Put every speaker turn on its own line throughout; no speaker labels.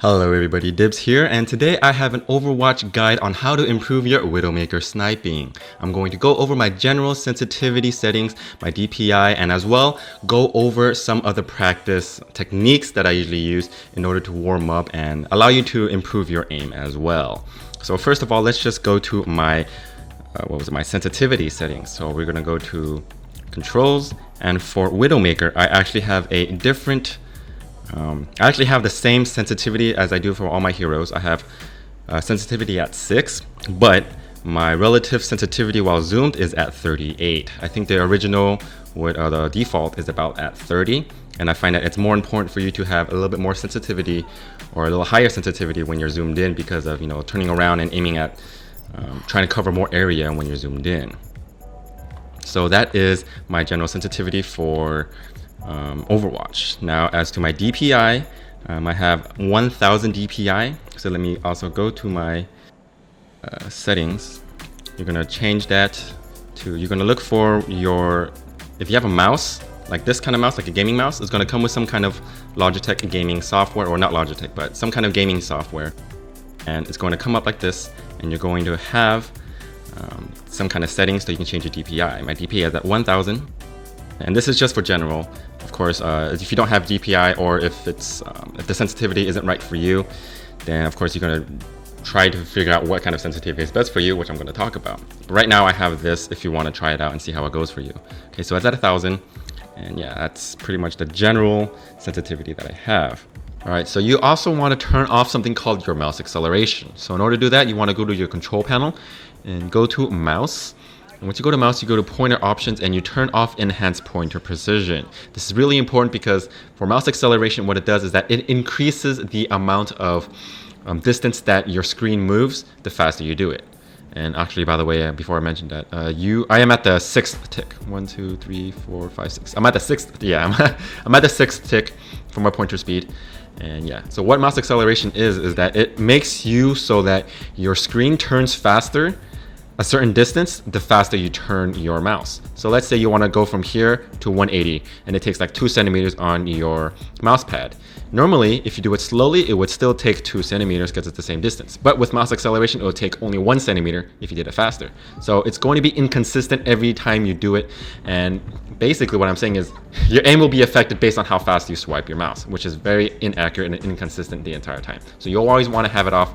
Hello everybody, Dibz here, and today I have an Overwatch guide on how to improve your Widowmaker sniping. I'm going to go over my general sensitivity settings, my DPI, and as well go over some other practice techniques that I usually use in order to warm up and allow you to improve your aim as well. So first of all, let's just go to my my sensitivity settings. So we're going to go to controls, and for Widowmaker I actually have a different I actually have the same sensitivity as I do for all my heroes. I have sensitivity at 6, but my relative sensitivity while zoomed is at 38. I think the original, the default is about at 30, and I find that it's more important for you to have a little bit more sensitivity or a little higher sensitivity when you're zoomed in because of, turning around and aiming at trying to cover more area when you're zoomed in. So that is my general sensitivity for Overwatch. Now, as to my DPI, I have 1000 DPI. So let me also go to my settings. You're gonna change that to, you're gonna look for your, if you have a mouse, like this kind of mouse, like a gaming mouse, it's gonna come with some kind of Logitech gaming software, or not Logitech, but some kind of gaming software. And it's going to come up like this, and you're going to have some kind of settings so you can change your DPI. My DPI is at 1000. And this is just for general. Of course, if you don't have DPI, or if it's if the sensitivity isn't right for you, then of course you're going to try to figure out what kind of sensitivity is best for you, which I'm going to talk about. But right now I have this if you want to try it out and see how it goes for you. Okay, so it's at 1000, and yeah, that's pretty much the general sensitivity that I have. All right, so you also want to turn off something called your mouse acceleration. So in order to do that, you want to go to your control panel and go to mouse. And once you go to mouse, you go to pointer options and you turn off enhanced pointer precision. This is really important because for mouse acceleration, what it does is that it increases the amount of distance that your screen moves the faster you do it. And actually, by the way, before I mentioned that, I am at the 6th tick. 1, 2, 3, 4, 5, 6. I'm at the 6th. Yeah, I'm at the 6th tick for my pointer speed. And yeah, so what mouse acceleration is that it makes you so that your screen turns faster a certain distance the faster you turn your mouse. So let's say you want to go from here to 180 and it takes like 2 centimeters on your mouse pad. Normally, if you do it slowly, it would still take 2 centimeters because it's the same distance. But with mouse acceleration, it would take only 1 centimeter if you did it faster. So it's going to be inconsistent every time you do it. And basically what I'm saying is your aim will be affected based on how fast you swipe your mouse, which is very inaccurate and inconsistent the entire time. So you'll always want to have it off.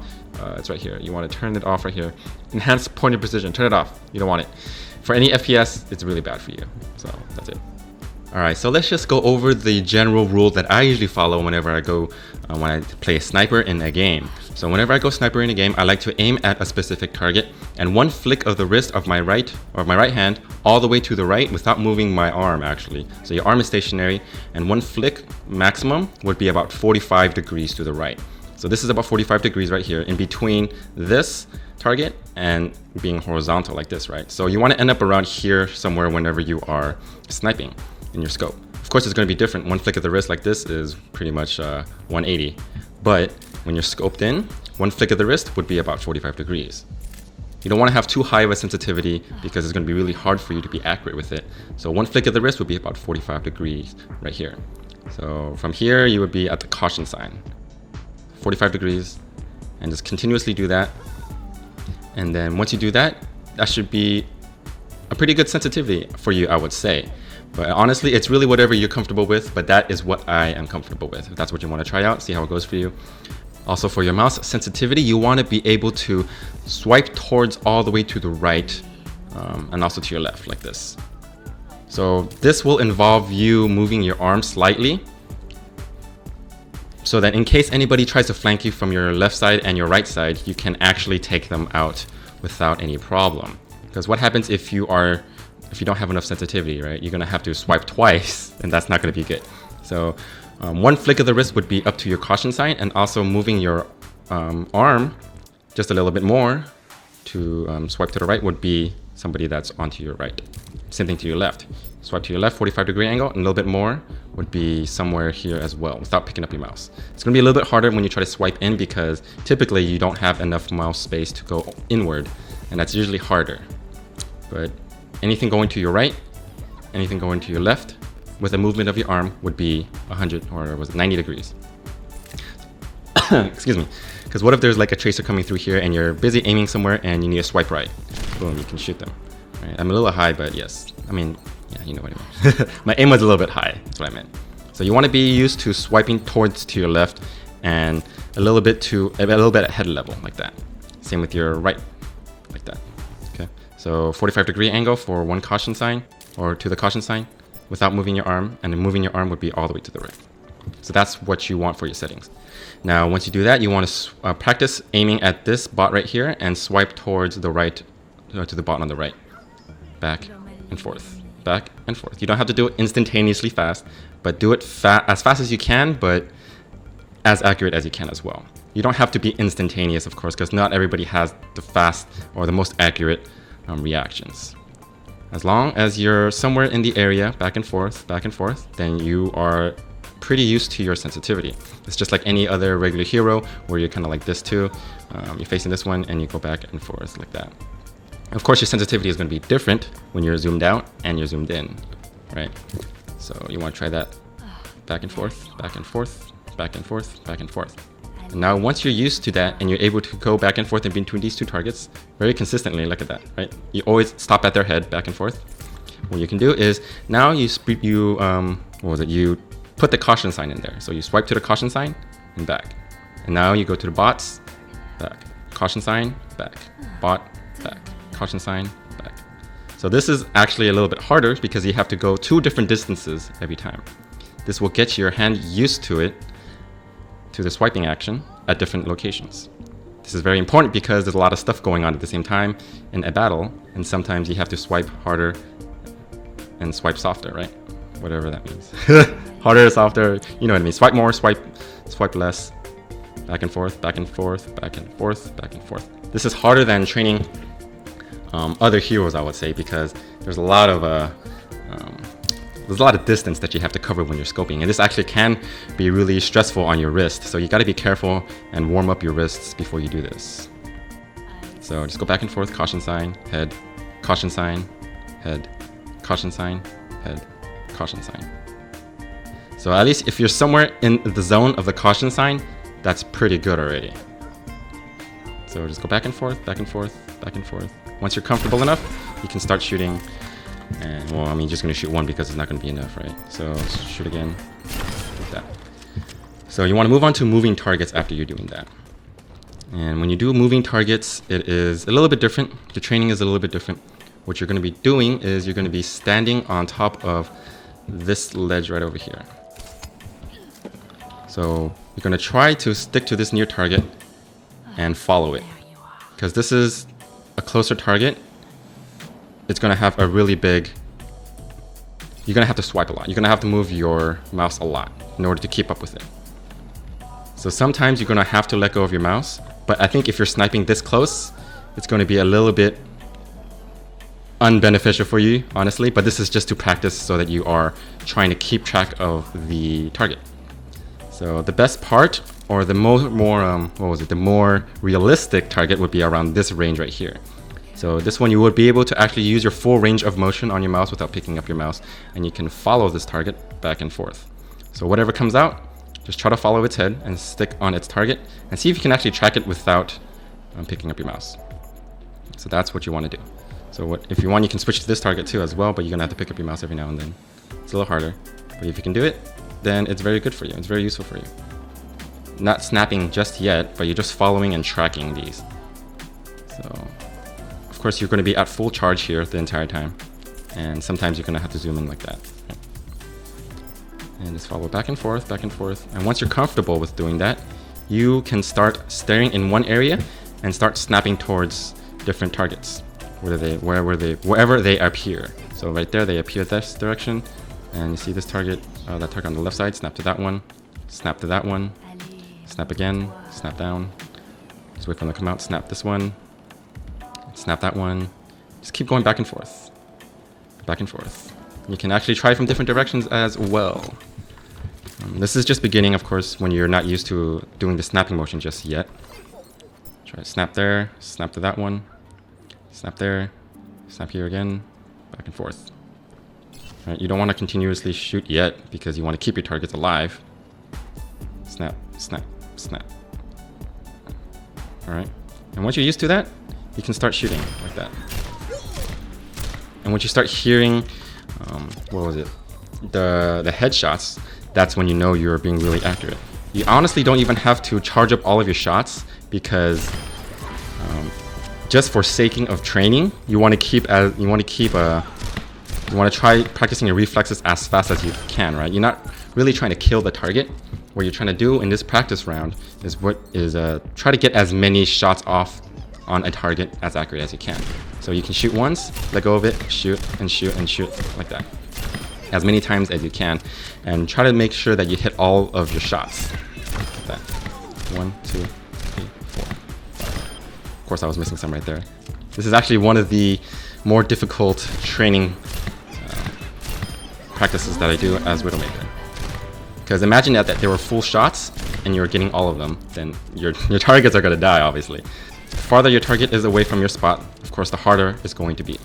It's right here. You want to turn it off right here. Enhanced pointer precision. Turn it off. You don't want it. For any FPS, it's really bad for you. So that's it. Alright, so let's just go over the general rule that I usually follow whenever I go, when I play a sniper in a game. So whenever I go sniper in a game, I like to aim at a specific target, and one flick of the wrist of my right hand all the way to the right without moving my arm actually. So your arm is stationary, and one flick maximum would be about 45 degrees to the right. So this is about 45 degrees right here in between this target and being horizontal like this, right? So you want to end up around here somewhere whenever you are sniping in your scope. Of course, it's going to be different. One flick of the wrist like this is pretty much 180. But when you're scoped in, one flick of the wrist would be about 45 degrees. You don't want to have too high of a sensitivity because it's going to be really hard for you to be accurate with it. So one flick of the wrist would be about 45 degrees right here. So from here, you would be at the caution sign. 45 degrees, and just continuously do that. And then once you do that, that should be a pretty good sensitivity for you, I would say. But honestly, it's really whatever you're comfortable with, but that is what I am comfortable with. If that's what you want to try out, see how it goes for you. Also for your mouse sensitivity, you want to be able to swipe towards all the way to the right, and also to your left like this. So this will involve you moving your arm slightly, so that in case anybody tries to flank you from your left side and your right side, you can actually take them out without any problem. Because what happens if you don't have enough sensitivity, right? You're gonna have to swipe twice, and that's not gonna be good. So one flick of the wrist would be up to your caution sign, and also moving your arm just a little bit more to swipe to the right would be somebody that's onto your right. Same thing to your left. Swipe to your left, 45-degree angle, and a little bit more would be somewhere here as well without picking up your mouse. It's going to be a little bit harder when you try to swipe in because typically you don't have enough mouse space to go inward, and that's usually harder. But anything going to your right, anything going to your left with a movement of your arm would be 100 or was it 90 degrees. Excuse me. Because what if there's like a tracer coming through here and you're busy aiming somewhere and you need to swipe right? Boom, you can shoot them. Right? I'm a little high, but yes. I mean, yeah, you know what I mean. My aim was a little bit high. That's what I meant. So you want to be used to swiping towards to your left and a little bit at head level like that. Same with your right, like that. Okay. So 45-degree angle for one caution sign or to the caution sign without moving your arm, and then moving your arm would be all the way to the right. So that's what you want for your settings. Now, once you do that, you want to practice aiming at this bot right here and swipe towards the right, to the bot on the right. Back and forth, back and forth. You don't have to do it instantaneously fast, but do it as fast as you can, but as accurate as you can as well. You don't have to be instantaneous, of course, because not everybody has the fast or the most accurate reactions. As long as you're somewhere in the area, back and forth, then you are pretty used to your sensitivity. It's just like any other regular hero where you're kind of like this too. You're facing this one and you go back and forth like that. Of course, your sensitivity is going to be different when you're zoomed out and you're zoomed in, right? So you want to try that back and forth, back and forth, back and forth, back and forth. And now once you're used to that and you're able to go back and forth in between these two targets very consistently, look at that, right? You always stop at their head, back and forth. What you can do is now you put the caution sign in there. So you swipe to the caution sign and back. And now you go to the bots, back, caution sign, back, bot, back, caution sign, back. So this is actually a little bit harder because you have to go 2 different distances every time. This will get your hand used to it, to the swiping action at different locations. This is very important because there's a lot of stuff going on at the same time in a battle, and sometimes you have to swipe harder and swipe softer, right? Whatever that means. Harder, softer, you know what I mean. Swipe more, swipe less. Back and forth, back and forth, back and forth, back and forth. This is harder than training other heroes, I would say, because there's a lot of distance that you have to cover when you're scoping, and this actually can be really stressful on your wrist. So you got to be careful and warm up your wrists before you do this. So just go back and forth, caution sign, head, caution sign, head, caution sign, head, caution sign. So at least if you're somewhere in the zone of the caution sign, that's pretty good already. So just go back and forth, back and forth, back and forth. Once you're comfortable enough, you can start shooting. And well, I mean, just gonna shoot one because it's not gonna be enough, right? So shoot again, like that. So you want to move on to moving targets after you're doing that. And when you do moving targets, it is a little bit different. The training is a little bit different. What you're gonna be doing is you're gonna be standing on top of this ledge right over here. So you're gonna try to stick to this near target and follow it. Because this is a closer target, it's gonna have a really big, you're gonna have to swipe a lot. You're gonna have to move your mouse a lot in order to keep up with it. So sometimes you're gonna have to let go of your mouse, but I think if you're sniping this close, it's gonna be a little bit unbeneficial for you, honestly, but this is just to practice so that you are trying to keep track of the target. So the best part, or the more realistic target would be around this range right here. So this one you would be able to actually use your full range of motion on your mouse without picking up your mouse, and you can follow this target back and forth. So whatever comes out, just try to follow its head and stick on its target and see if you can actually track it without picking up your mouse. So that's what you want to do. So if you want, you can switch to this target too as well, but you're gonna have to pick up your mouse every now and then. It's a little harder, but if you can do it, then it's very good for you. It's very useful for you. Not snapping just yet, but you're just following and tracking these. So, of course, you're going to be at full charge here the entire time, and sometimes you're going to have to zoom in like that. And just follow back and forth, back and forth. And once you're comfortable with doing that, you can start staring in one area and start snapping towards different targets, wherever they appear. So right there, they appear this direction. And you see this target, that target on the left side, snap to that one, snap to that one, snap again, snap down. Just wait for them to come out, snap this one, snap that one. Just keep going back and forth, back and forth. You can actually try from different directions as well. This is just beginning, of course, when you're not used to doing the snapping motion just yet. Try to snap there, snap to that one, snap there, snap here again, back and forth. Right, you don't want to continuously shoot yet because you want to keep your targets alive. Snap, snap, snap, All right. And once you're used to that, you can start shooting like that. And once you start hearing, what was it? The headshots, that's when you know you're being really accurate. You honestly don't even have to charge up all of your shots because just for saking of training, you want to try practicing your reflexes as fast as you can, right? You're not really trying to kill the target. What you're trying to do in this practice round is try to get as many shots off on a target as accurate as you can. So you can shoot once, let go of it, shoot and shoot and shoot like that, as many times as you can, and try to make sure that you hit all of your shots. Like that. 1, 2, 3, 4, 5. Of course, I was missing some right there. This is actually one of the more difficult training practices that I do as Widowmaker. Because imagine that there were full shots and you're getting all of them, then your targets are going to die, obviously. The farther your target is away from your spot, of course, the harder it's going to be.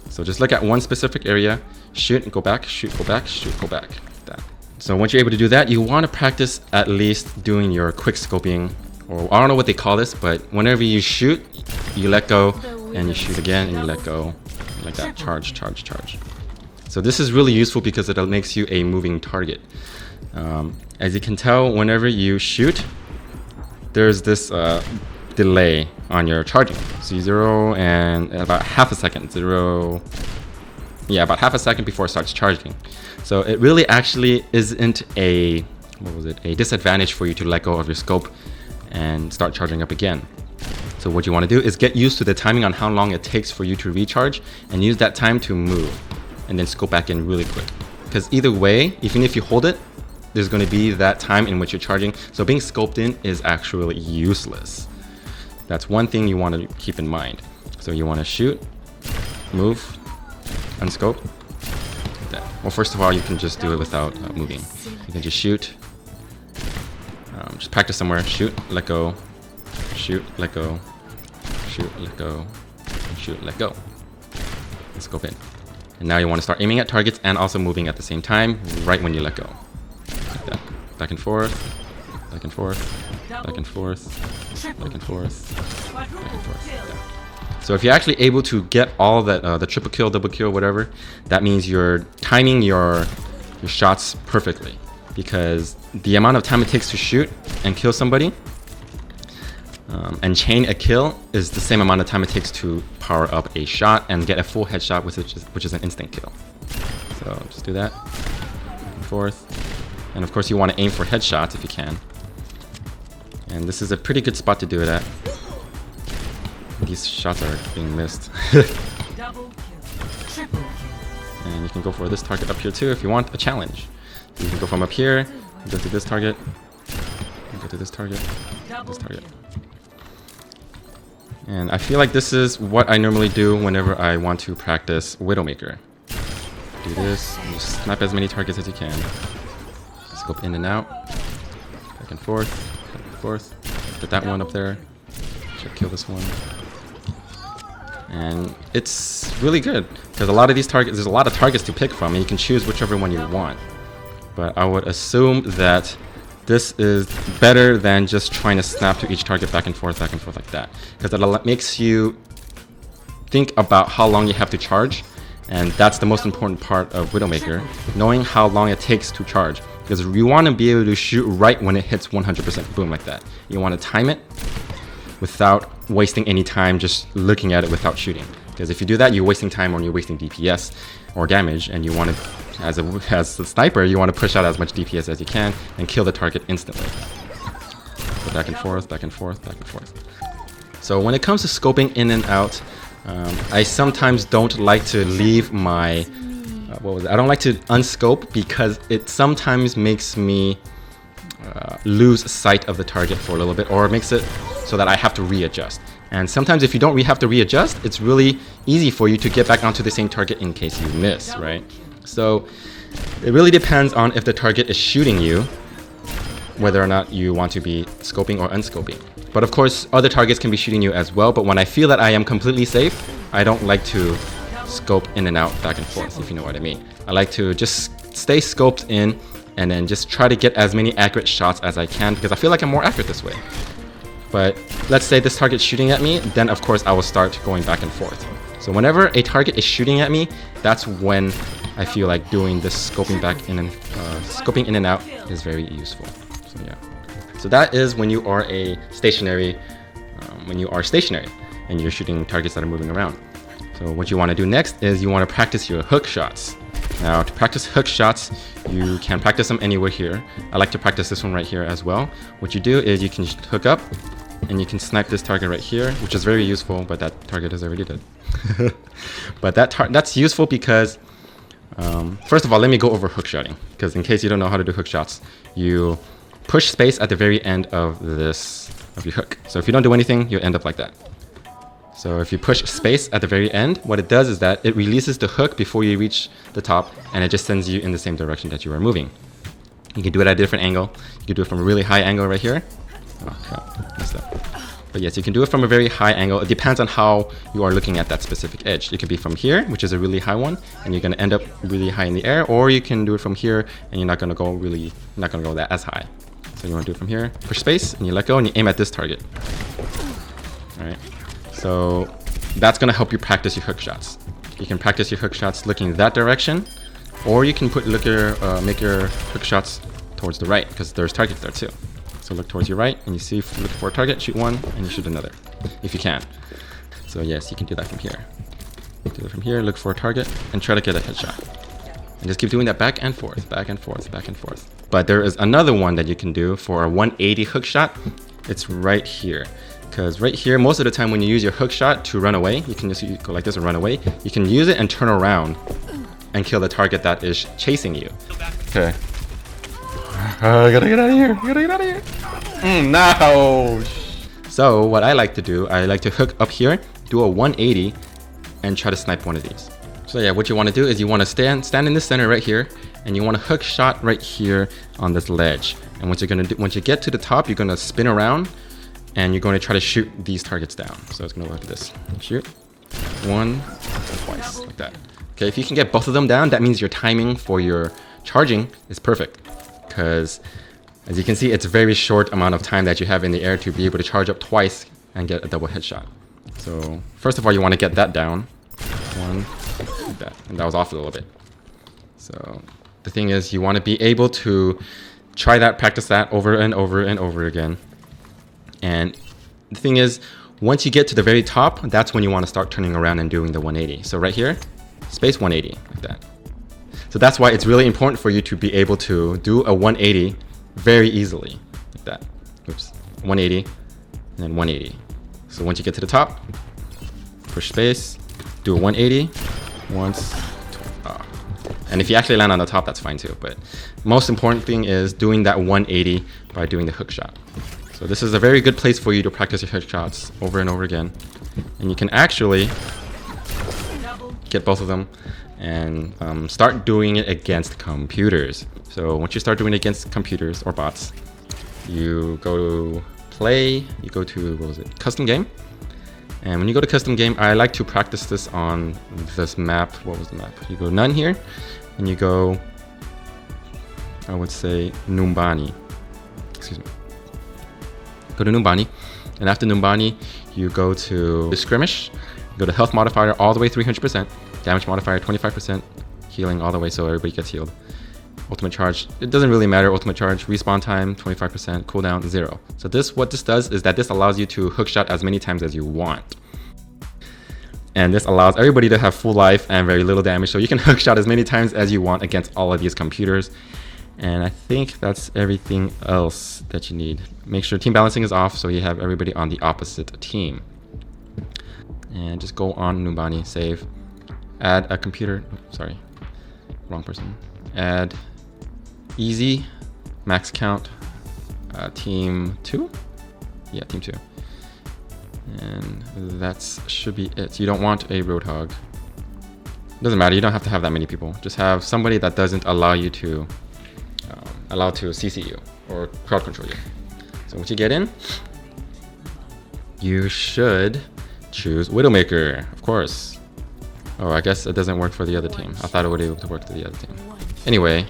So just look at one specific area, shoot and go back, shoot, go back, shoot, go back. Like that. So once you're able to do that, you want to practice at least doing your quick scoping, or I don't know what they call this, but whenever you shoot, you let go and you shoot again and you let go like that. Charge, charge, charge. So this is really useful because it makes you a moving target. As you can tell, whenever you shoot, there's this delay on your charging. So you zero and about half a second, about half a second before it starts charging. So it really actually isn't a disadvantage for you to let go of your scope and start charging up again. So what you want to do is get used to the timing on how long it takes for you to recharge and use that time to move and then scope back in really quick. Because either way, even if you hold it, there's going to be that time in which you're charging. So being scoped in is actually useless. That's one thing you want to keep in mind. So you want to shoot, move, unscope. Like that. Well, first of all, you can just do it without moving. You can just shoot, just practice somewhere, shoot, let go, shoot, let go, shoot, let go, shoot, let go. And scope in. And now you want to start aiming at targets and also moving at the same time, right when you let go. Like that. Back and forth, back and forth, back and forth, back and forth, back and forth. Like that. So if you're actually able to get all that, the triple kill, double kill, whatever, that means you're timing your shots perfectly. Because the amount of time it takes to shoot and kill somebody and chain a kill is the same amount of time it takes to power up a shot and get a full headshot, which is an instant kill. So just do that, back and forth. And of course you want to aim for headshots if you can. And this is a pretty good spot to do it at. These shots are being missed.
Double kill, triple kill.
And you can go for this target up here too if you want a challenge. So you can go from up here, go to this target, go to this target, this target. And I feel like this is what I normally do whenever I want to practice Widowmaker. Do this, and just snap as many targets as you can. Scope in and out, back and forth, back and forth. Get that one up there. Should kill this one. And it's really good because a lot of these targets, there's a lot of targets to pick from, and you can choose whichever one you want. But I would assume that this is better than just trying to snap to each target back and forth like that. Because it makes you think about how long you have to charge. And that's the most important part of Widowmaker, knowing how long it takes to charge. Because you want to be able to shoot right when it hits 100% boom like that. You want to time it without wasting any time just looking at it without shooting. Because if you do that, you're wasting time or you're wasting DPS or damage, and you want to, as a sniper, you want to push out as much DPS as you can and kill the target instantly. So back and forth, back and forth, back and forth. So when it comes to scoping in and out, I sometimes don't like to leave my, I don't like to unscope because it sometimes makes me lose sight of the target for a little bit, or makes it so that I have to readjust. And sometimes if you don't have to readjust, it's really easy for you to get back onto the same target in case you miss, right? So it really depends on if the target is shooting you, whether or not you want to be scoping or unscoping. But of course, other targets can be shooting you as well. But when I feel that I am completely safe, I don't like to scope in and out, back and forth, if you know what I mean. I like to just stay scoped in and then just try to get as many accurate shots as I can, because I feel like I'm more accurate this way. But let's say this target's shooting at me, then of course I will start going back and forth. So whenever a target is shooting at me, that's when I feel like doing this scoping in and out is very useful. So yeah. So that is when you are stationary and you're shooting targets that are moving around. So what you want to do next is you want to practice your hook shots. Now to practice hook shots, you can practice them anywhere here. I like to practice this one right here as well. What you do is you can hook up and you can snipe this target right here, which is very useful, but that target is already dead. But that's useful because, first of all, let me go over hook shotting, because in case you don't know how to do hook shots, you push space at the very end of your hook. So if you don't do anything, you end up like that. So if you push space at the very end, what it does is that it releases the hook before you reach the top, and it just sends you in the same direction that you are moving. You can do it at a different angle. You can do it from a really high angle right here. Oh crap, messed up. But yes, you can do it from a very high angle. It depends on how you are looking at that specific edge. It could be from here, which is a really high one, and you're gonna end up really high in the air, or you can do it from here and you're not gonna go that as high. So you wanna do it from here, push space, and you let go and you aim at this target. All right. So that's going to help you practice your hook shots. You can practice your hook shots looking that direction, or you can make your hook shots towards the right, because there's targets there too. So look towards your right and you see, look for a target, shoot one, and you shoot another, if you can. So yes, you can do that from here. Do it from here, look for a target, and try to get a headshot. And just keep doing that back and forth, back and forth, back and forth. But there is another one that you can do for a 180 hook shot. It's right here. Because right here, most of the time when you use your hook shot to run away, you can just go like this and run away. You can use it and turn around and kill the target that is chasing you. Okay. I gotta get out of here. I gotta get out of here. No. So what I like to do, I like to hook up here, do a 180, and try to snipe one of these. So yeah, what you want to do is you want to stand in the center right here, and you want to hook shot right here on this ledge. And what you're gonna do, once you get to the top, you're gonna spin around, and you're going to try to shoot these targets down. So it's going to look like this. Shoot. One, twice, like that. Okay, if you can get both of them down, that means your timing for your charging is perfect. Because, as you can see, it's a very short amount of time that you have in the air to be able to charge up twice and get a double headshot. So, first of all, you want to get that down. One, like that. And that was off a little bit. So, the thing is, you want to be able to try that, practice that over and over and over again. And the thing is, once you get to the very top, that's when you want to start turning around and doing the 180. So right here, space 180, like that. So that's why it's really important for you to be able to do a 180 very easily, like that. Oops, 180, and then 180. So once you get to the top, push space, do a 180, once, twice. And if you actually land on the top, that's fine too. But most important thing is doing that 180 by doing the hook shot. So this is a very good place for you to practice your hook shots over and over again. And you can actually get both of them and start doing it against computers. So once you start doing it against computers or bots, you go to play, you go to, custom game. And when you go to custom game, I like to practice this on this map. What was the map? You go none here, and you go, I would say, Numbani. Excuse me. Go to Numbani, and after Numbani, you go to skirmish. Go to health modifier all the way 300%, damage modifier 25%, healing all the way so everybody gets healed. Ultimate charge, it doesn't really matter. Ultimate charge, respawn time 25%, cooldown 0. So what this does is that this allows you to hookshot as many times as you want. And this allows everybody to have full life and very little damage, so you can hookshot as many times as you want against all of these computers. And I think that's everything else that you need. Make sure team balancing is off so you have everybody on the opposite team. And just go on Numbani, save, add a computer, sorry, wrong person. Add easy, max count, team 2? Yeah, team 2. And that should be it. You don't want a roadhog. Doesn't matter, you don't have to have that many people. Just have somebody that doesn't allow you to CC you or crowd control you. So once you get in, you should choose Widowmaker, of course. Oh, I guess it doesn't work for the other team. I thought it would be able to work for the other team. Anyway,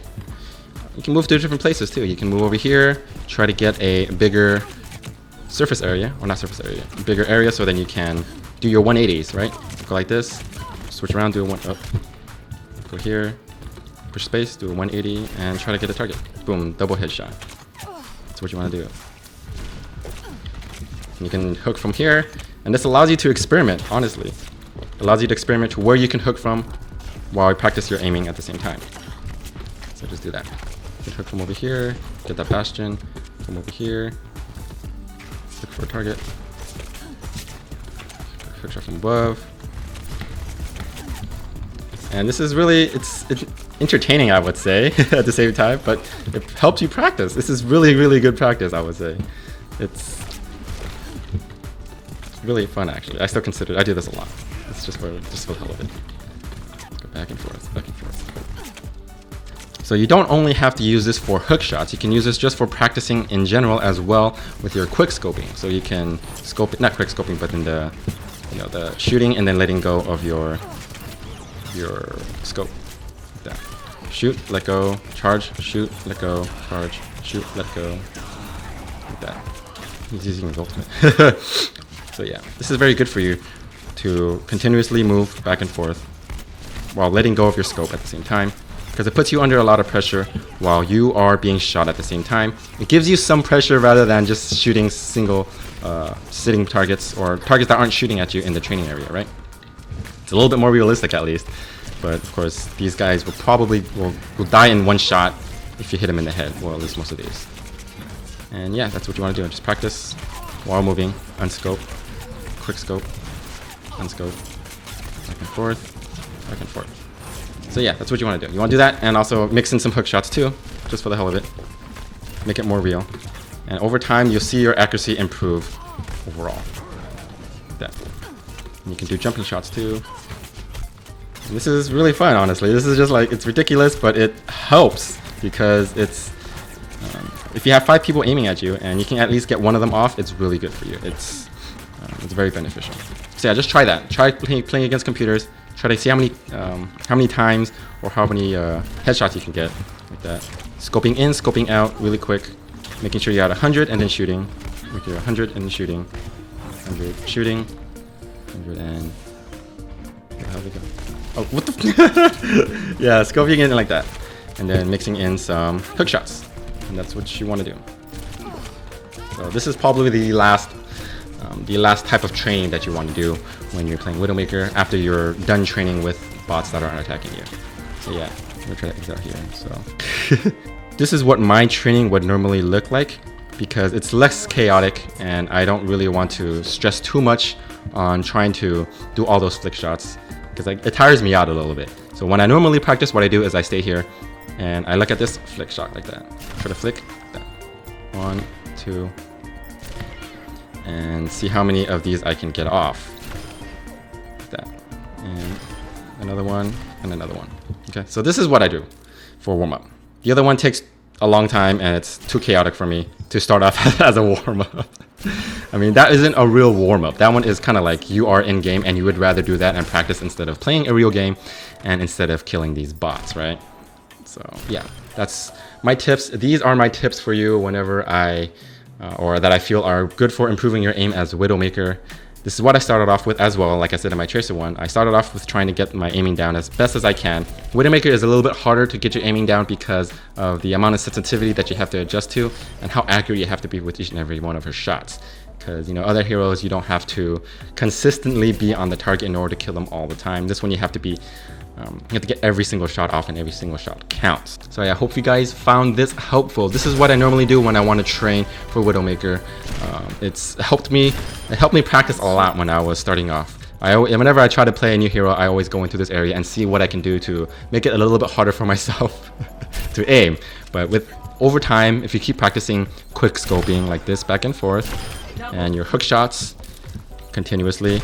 you can move to different places too. You can move over here, try to get a bigger surface area, or not surface area, bigger area, so then you can do your 180s, right? Go like this, switch around, do a one up, go here, push space, do a 180, and try to get the target. Boom, double headshot. That's what you want to do. And you can hook from here, and this allows you to experiment, honestly. It allows you to experiment to where you can hook from while you practice your aiming at the same time. So just do that. You can hook from over here, get that bastion, from over here, look for a target, hook shot from above. And this is really, it's entertaining, I would say, at the same time, but it helps you practice. This is really, really good practice, I would say. It's really fun, actually. I still consider, I do this a lot. It's just for the hell of it. Go back and forth, back and forth. So you don't only have to use this for hook shots, you can use this just for practicing in general as well with your quick scoping. So you can scope, not quick scoping, but in the, you know, the shooting and then letting go of your scope. Like that. Shoot, let go, charge, shoot, let go, charge, shoot, let go. Like that. He's using his ultimate. So yeah, this is very good for you to continuously move back and forth while letting go of your scope at the same time, because it puts you under a lot of pressure while you are being shot at the same time. It gives you some pressure rather than just shooting single sitting targets or targets that aren't shooting at you in the training area, right? It's a little bit more realistic at least, but of course these guys will probably will die in one shot if you hit them in the head, well, at least most of these. And yeah, that's what you want to do. Just practice while moving, unscope, quick scope, unscope, back and forth, back and forth. So yeah, that's what you want to do. You want to do that and also mix in some hook shots too, just for the hell of it. Make it more real. And over time, you'll see your accuracy improve overall. Like that. And you can do jumping shots too. And this is really fun, honestly. This is just like, it's ridiculous, but it helps because it's, if you have 5 people aiming at you and you can at least get one of them off, it's really good for you. It's very beneficial. So yeah, just try that. Try playing against computers. Try to see how many times or how many headshots you can get like that. Scoping in, scoping out really quick. Making sure you're at 100 and then shooting. Make it 100 and then shooting. 100 shooting. 100 and... How did it go? Oh, what the... Yeah, scoping in like that. And then mixing in some hook shots. And that's what you want to do. So this is probably the last type of training that you want to do when you're playing Widowmaker after you're done training with bots that aren't attacking you. So yeah, I'm gonna try to exit out here. So this is what my training would normally look like because it's less chaotic and I don't really want to stress too much on trying to do all those flick shots because it tires me out a little bit. So when I normally practice, what I do is I stay here and I look at this flick shot like that. Try to flick that. 1, 2, and see how many of these I can get off. Like that. And another one, and another one. Okay, so this is what I do for warm-up. The other one takes a long time and it's too chaotic for me to start off as a warm-up. I mean, that isn't a real warm-up. That one is kind of like you are in-game and you would rather do that and practice instead of playing a real game and instead of killing these bots, right? So yeah, that's my tips. These are my tips for you whenever or that I feel are good for improving your aim as Widowmaker. This is what I started off with as well. Like I said in my Tracer one, I started off with trying to get my aiming down as best as I can. Widowmaker is a little bit harder to get your aiming down because of the amount of sensitivity that you have to adjust to and how accurate you have to be with each and every one of her shots. Because, you know, other heroes, you don't have to consistently be on the target in order to kill them all the time. This one, you have to be you have to get every single shot off and every single shot counts. So yeah, I hope you guys found this helpful. This is what I normally do when I want to train for Widowmaker. It helped me practice a lot when I was starting off. Whenever I try to play a new hero, I always go into this area and see what I can do to make it a little bit harder for myself to aim. But over time, if you keep practicing quick scoping like this back and forth and your hook shots continuously,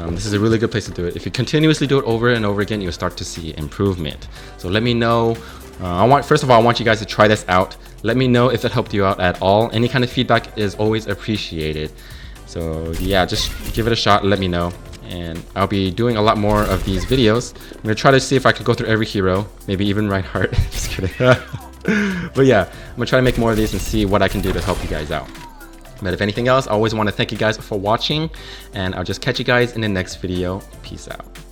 this is a really good place to do it. If you continuously do it over and over again, you'll start to see improvement. So let me know. First of all, I want you guys to try this out. Let me know if it helped you out at all. Any kind of feedback is always appreciated. So yeah, just give it a shot. Let me know. And I'll be doing a lot more of these videos. I'm gonna try to see if I can go through every hero, maybe even Reinhardt. Just kidding. But yeah, I'm gonna try to make more of these and see what I can do to help you guys out. But if anything else, I always want to thank you guys for watching, and I'll just catch you guys in the next video. Peace out.